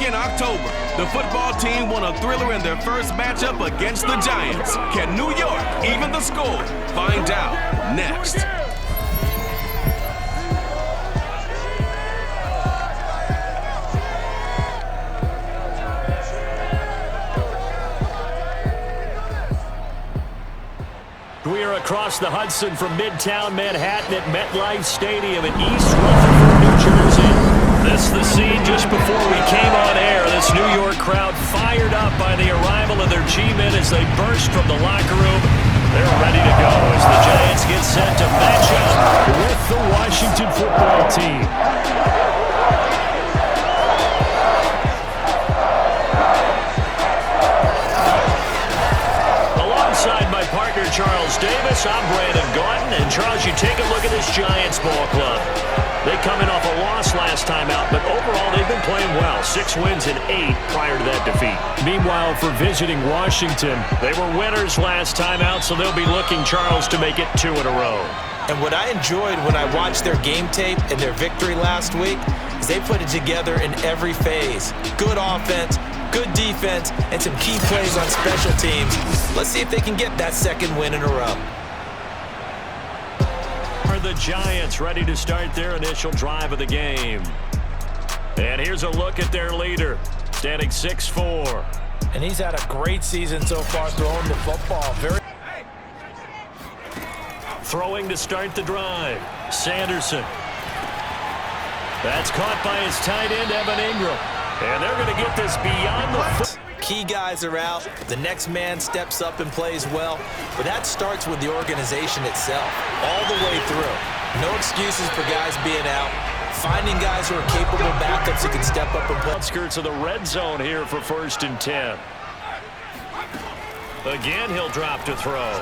Back in October, the football team won a thriller in their first matchup against the Giants. Can New York even the score? Find out next. We are across the Hudson from Midtown Manhattan at MetLife Stadium in East Rutherford, New Jersey. This is the scene just before we came on air. This New York crowd fired up by the arrival of their G-men as they burst from the locker room. They're ready to go as the Giants get set to match up with the Washington football team. Alongside my partner Charles Davis, I'm Brandon Gaudin. And Charles, you take a look at this Giants ball club. They come in off a loss last time out, but overall they've been playing well. 6 wins and 8 prior to that defeat. Meanwhile, for visiting Washington, they were winners last time out, so they'll be looking, Charles, to make it 2 in a row. And what I enjoyed when I watched their game tape and their victory last week is they put it together in every phase. Good offense, good defense, and some key plays on special teams. Let's see if they can get that 2nd win in a row. Are the Giants ready to start their initial drive of the game? And here's a look at their leader, standing 6'4". And he's had a great season so far throwing the football. Throwing to start the drive, Sanderson. That's caught by his tight end, Evan Ingram. And they're going to get this beyond the foot. Key guys are out. The next man steps up and plays well. But that starts with the organization itself, all the way through. No excuses for guys being out. Finding guys who are capable backups who can step up and play. Outskirts of the red zone here for 1st and 10. Again, he'll drop to throw.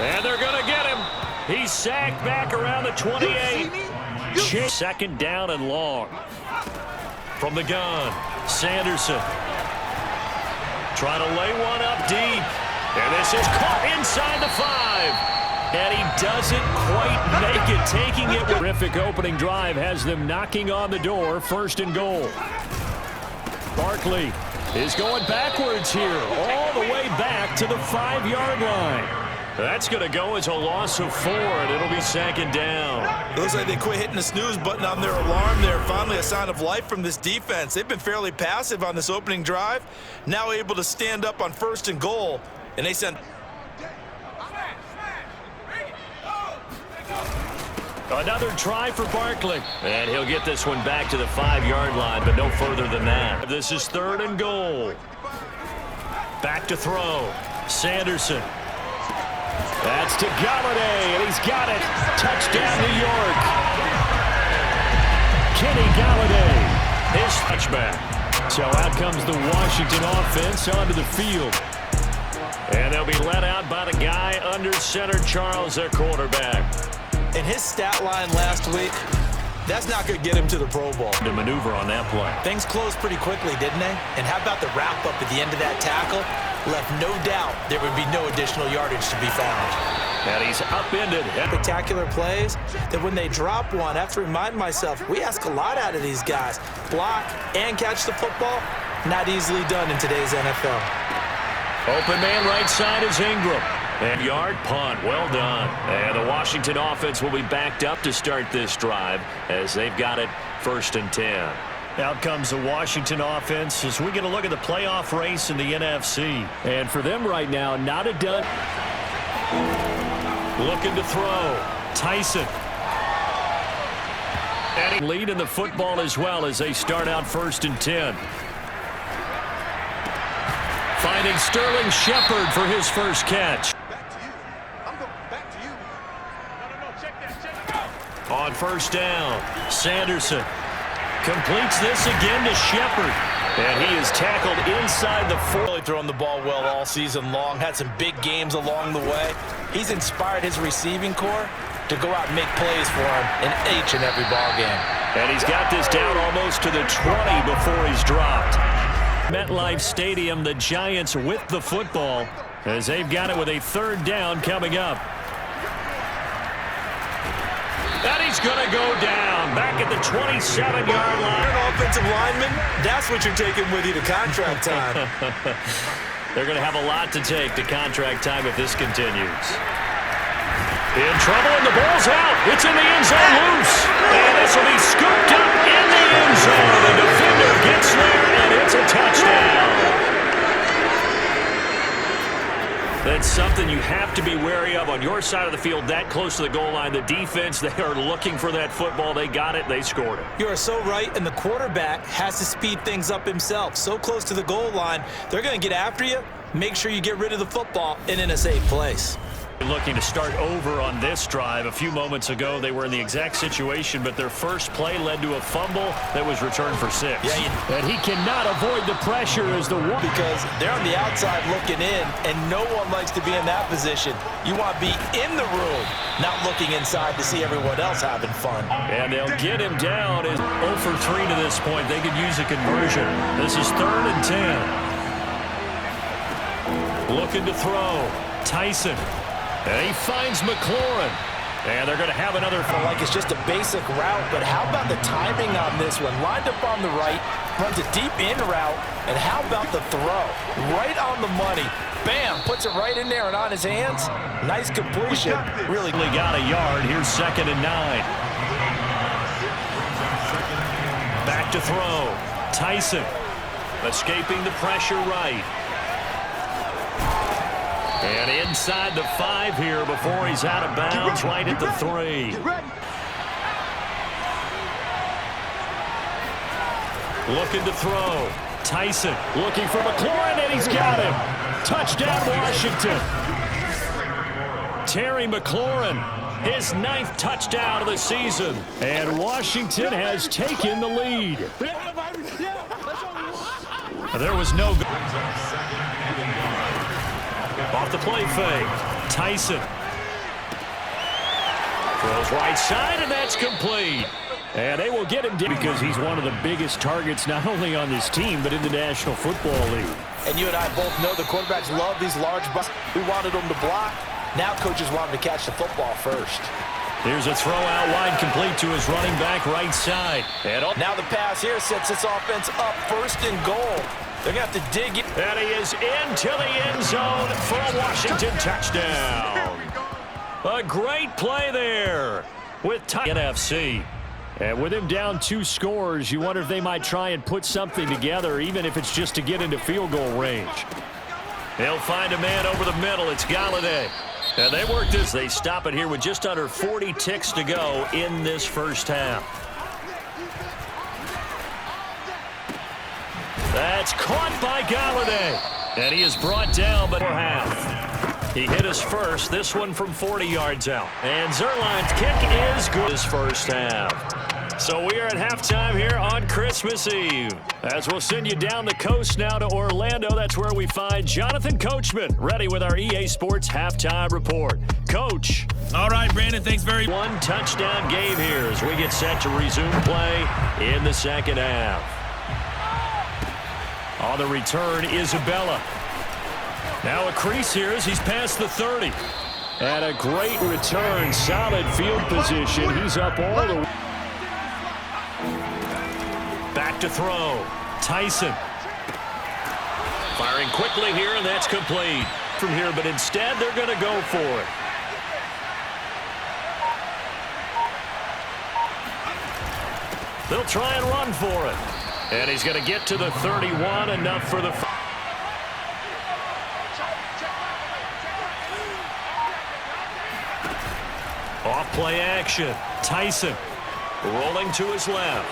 And they're going to get him. He's sacked back around the 28. 2nd down and long. From the gun, Sanderson. Trying to lay one up deep. And this is caught inside the 5. And he doesn't quite make it, taking it. Terrific opening drive has them knocking on the door. 1st and goal. Barkley is going backwards here, all the way back to the 5-yard line. That's going to go as a loss of 4, and it'll be 2nd down. It looks like they quit hitting the snooze button on their alarm there. Finally a sign of life from this defense. They've been fairly passive on this opening drive. Now able to stand up on 1st and goal, and they send... Another try for Barkley. And he'll get this one back to the 5-yard line, but no further than that. This is 3rd and goal. Back to throw. Sanderson. That's to Galladay, and he's got it. Touchdown, New York. Kenny Galladay, his touchback. So out comes the Washington offense onto the field. And they'll be let out by the guy under center, Charles, their quarterback. And his stat line last week, that's not going to get him to the Pro Bowl. To maneuver on that play. Things closed pretty quickly, didn't they? And how about the wrap-up at the end of that tackle? Left no doubt there would be no additional yardage to be found. And he's upended. Spectacular plays that when they drop one, I have to remind myself, we ask a lot out of these guys. Block and catch the football, not easily done in today's NFL. Open man right side is Ingram. And yard punt, well done. And the Washington offense will be backed up to start this drive as they've got it 1st and 10. Out comes the Washington offense as we get a look at the playoff race in the NFC. And for them right now, not a done. Looking to throw. Tyson. And he lead in the football as well as they start out 1st and 10. Finding Sterling Shepard for his first catch. On 1st down, Sanderson completes this again to Shepard. And he is tackled inside the 4. Really throwing the ball well all season long. Had some big games along the way. He's inspired his receiving corps to go out and make plays for him in each and every ball game. And he's got this down almost to the 20 before he's dropped. MetLife Stadium, the Giants with the football as they've got it with a 3rd down coming up. And he's going to go down back at the 27-yard line. You're an offensive lineman, that's what you're taking with you to contract time. They're going to have a lot to take to contract time if this continues. In trouble, and the ball's out. It's in the end zone loose. And this will be scooped up in the end zone. The defender gets there, and it's a touchdown. That's something you have to be wary of on your side of the field, that close to the goal line. The defense, they are looking for that football. They got it. They scored it. You are so right, and the quarterback has to speed things up himself. So close to the goal line, they're going to get after you. Make sure you get rid of the football and in a safe place. Looking to start over on this drive. A few moments ago, they were in the exact situation, but their first play led to a fumble that was returned for 6. Yeah, and he cannot avoid the pressure as the one. Because they're on the outside looking in, and no one likes to be in that position. You want to be in the room, not looking inside to see everyone else having fun. And they'll get him down as 0 for 3 to this point. They could use a conversion. This is 3rd and 10. Looking to throw. Tyson. And he finds McLaurin. And they're going to have another. Like it's just a basic route, but how about the timing on this one? Lined up on the right, runs a deep in route, and how about the throw? Right on the money. Bam, puts it right in there and on his hands. Nice completion. Really got a yard. Here's 2nd and 9. Back to throw. Tyson escaping the pressure right. And inside the 5 here before he's out of bounds, right at the 3. Looking to throw. Tyson looking for McLaurin, and he's got him. Touchdown, Washington. Terry McLaurin, his 9th touchdown of the season. And Washington has taken the lead. There was no goal. Off the play fake. Tyson. Throws right side, and that's complete. And they will get him because he's one of the biggest targets not only on this team, but in the National Football League. And you and I both know the quarterbacks love these large busts. We wanted them to block. Now coaches want him to catch the football first. Here's a throw out wide, complete to his running back right side. And now the pass here sets this offense up 1st and goal. They're going to have to dig it. And he is into the end zone for a Washington touchdown. A great play there with NFC. And with him down 2 scores, you wonder if they might try and put something together, even if it's just to get into field goal range. They'll find a man over the middle. It's Galladay. And they work this. They stop it here with just under 40 ticks to go in this first half. That's caught by Galladay. And he is brought down, but for half. He hit us first, this one from 40 yards out. And Zerline's kick is good this first half. So we are at halftime here on Christmas Eve. As we'll send you down the coast now to Orlando, that's where we find Jonathan Coachman, ready with our EA Sports Halftime Report. Coach. All right, Brandon, thanks very much. 1 touchdown game here as we get set to resume play in the second half. On the return, Isabella. Now a crease here as he's past the 30. And a great return, solid field position. He's up all the way. Back to throw. Tyson. Firing quickly here, and that's complete from here. But instead, they're going to go for it. They'll try and run for it. And he's going to get to the 31, enough for the... Off play action. Tyson rolling to his left.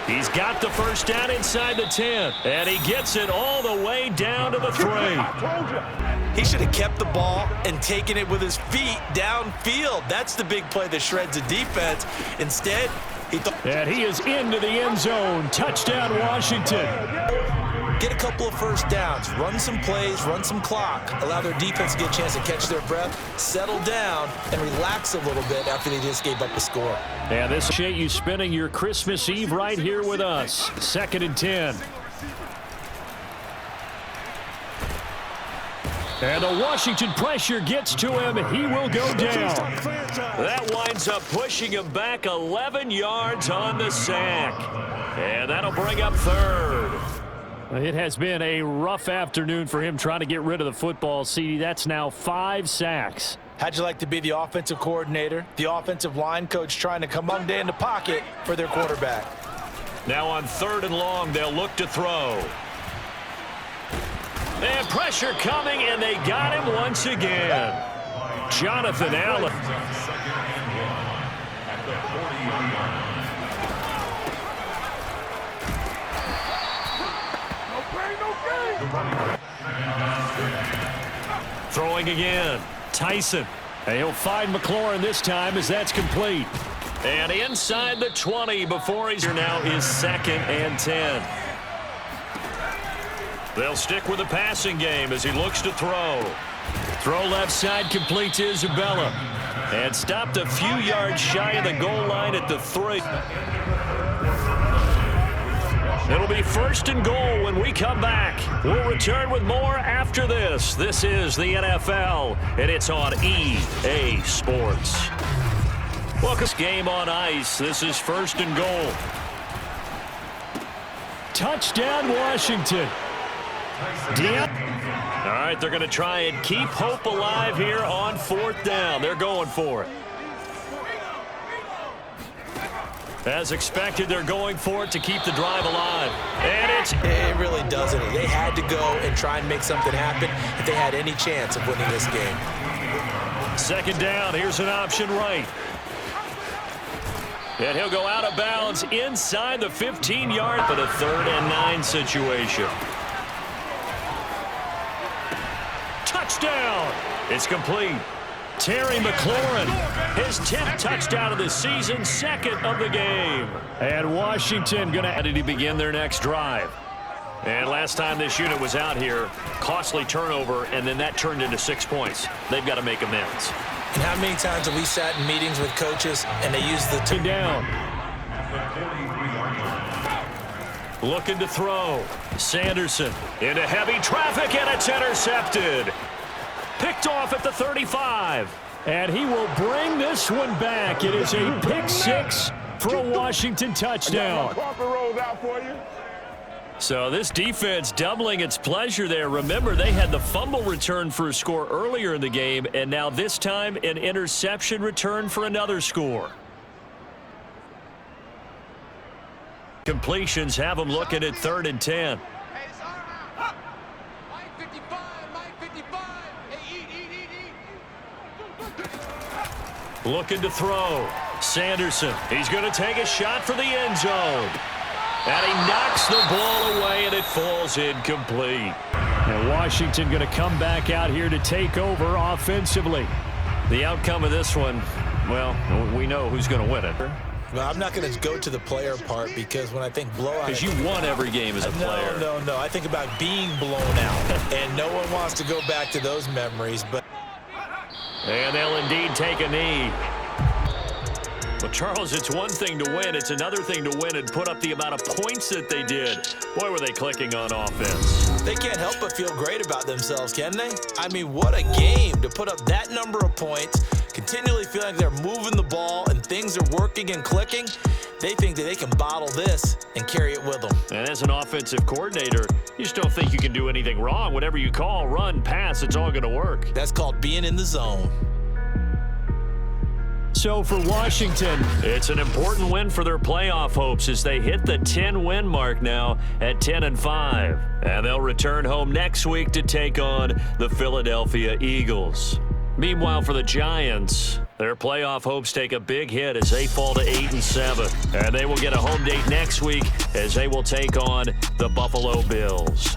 He's got the first down inside the 10. And he gets it all the way down to the 3. He should have kept the ball and taken it with his feet downfield. That's the big play that shreds the defense. Instead, and he is into the end zone. Touchdown, Washington. Get a couple of first downs, run some plays, run some clock, allow their defense to get a chance to catch their breath, settle down, and relax a little bit after they just gave up the score. And this appreciate you spending your Christmas Eve right here with us. 2nd and 10. And the Washington pressure gets to him. He will go down. That winds up pushing him back 11 yards on the sack. And that'll bring up third. It has been a rough afternoon for him trying to get rid of the football, CD. That's now 5 sacks. How'd you like to be the offensive coordinator, the offensive line coach trying to come Monday in the pocket for their quarterback? Now on 3rd and long, they'll look to throw. And pressure coming, and they got him once again. Jonathan Allen. Throwing again. Tyson. And he'll find McLaurin this time as that's complete. And inside the 20 before he's here now is 2nd and 10. They'll stick with the passing game as he looks to throw. Throw left side complete to Isabella. And stopped a few yards shy of the goal line at the 3. It'll be 1st and goal when we come back. We'll return with more after this. This is the NFL, and it's on EA Sports. Welcome to this game on ice. This is 1st and goal. Touchdown, Washington. All right, they're going to try and keep hope alive here on 4th down. They're going for it. As expected, they're going for it to keep the drive alive. And it really doesn't. They had to go and try and make something happen if they had any chance of winning this game. 2nd down. Here's an option right. And he'll go out of bounds inside the 15-yard, but a 3rd and 9 situation. Touchdown! It's complete. Terry McLaurin, his 10th touchdown of the season, 2nd of the game. And Washington going to begin their next drive. And last time this unit was out here, costly turnover, and then that turned into 6 points. They've got to make amends. And how many times have we sat in meetings with coaches and they use the two down. Looking to throw. Sanderson into heavy traffic, and it's intercepted. Picked off at the 35. And he will bring this one back. It is a pick 6 for a Washington touchdown. So this defense doubling its pleasure there. Remember, they had the fumble return for a score earlier in the game, and now this time an interception return for another score. Completions have them looking at 3rd and 10. Looking to throw. Sanderson. He's going to take a shot for the end zone. And he knocks the ball away, and it falls incomplete. And Washington going to come back out here to take over offensively. The outcome of this one, well, we know who's going to win it. Well, I'm not going to go to the player part because when I think blowout... Because you won every game as a player. No. I think about being blown out. And no one wants to go back to those memories, but... And they'll indeed take a knee. Well, Charles, it's one thing to win. It's another thing to win and put up the amount of points that they did. Boy, were they clicking on offense. They can't help but feel great about themselves, can they? I mean, what a game to put up that number of points, continually feeling like they're moving the ball and things are working and clicking. They think that they can bottle this and carry it with them. And as an offensive coordinator, you just don't think you can do anything wrong. Whatever you call, run, pass, it's all going to work. That's called being in the zone. So for Washington, it's an important win for their playoff hopes as they hit the 10-win mark now at 10-5. And they'll return home next week to take on the Philadelphia Eagles. Meanwhile, for the Giants, their playoff hopes take a big hit as they fall to 8-7. And they will get a home date next week as they will take on the Buffalo Bills.